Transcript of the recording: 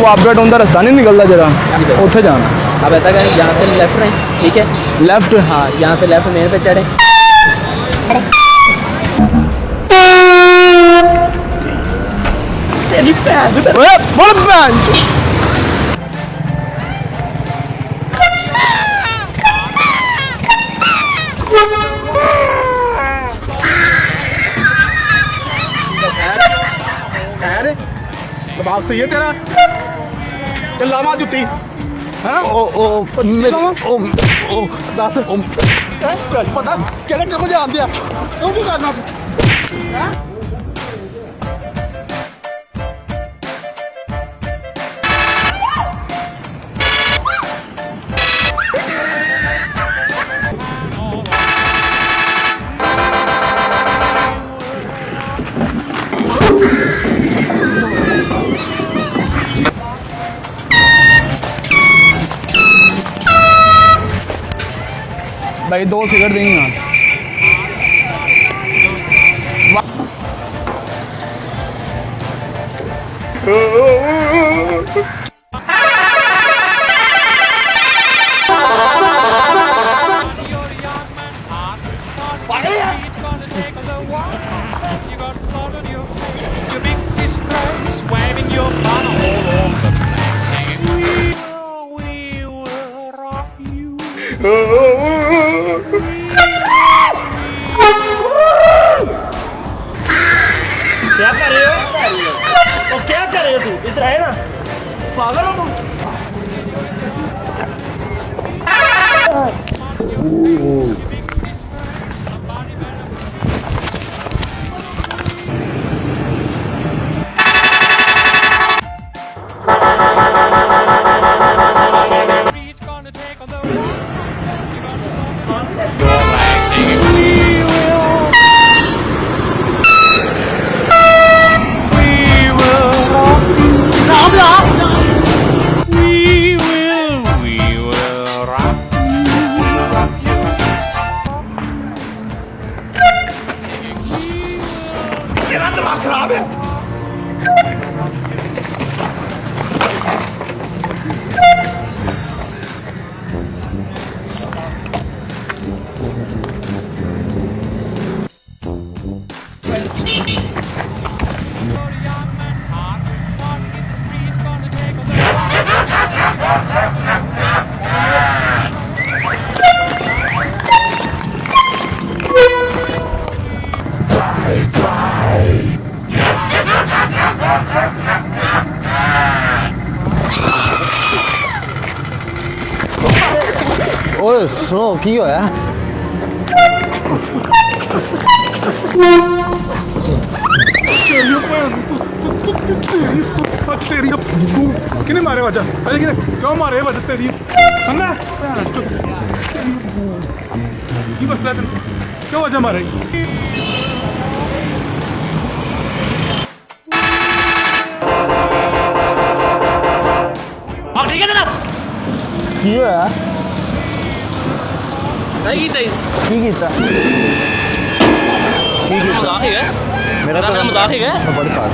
वो अपडेट होता रास्ता नहीं निकलता जरा उत्थे जाना। अब ऐसा करें यहाँ से लेफ्ट रहें, ठीक है? लेफ्ट हाँ यहाँ से लेफ्ट मेन पे चढ़े। तेरी भैन दिमाग सही है तेरा? लावा जुत्ती दस पता केड़े कम जान दिया तू की करना भाई 2 सिगरेट देंगे ना। क्या कर रहे हो? और क्या कर रहे हो तू? इधर है ना, पागल हो तुम? तेरा दिमाग खराब है। ओए सुनो की होया? किने मारे वजह अरे किने क्यों मारे वजह तेरी हंगा की मसला है क्यों वजह मारे? अब ठीक है ना? की होया? नहीं की की कीता? की कीता? मजाक ही है मेरा तो मजाक ही है। बड़ी बात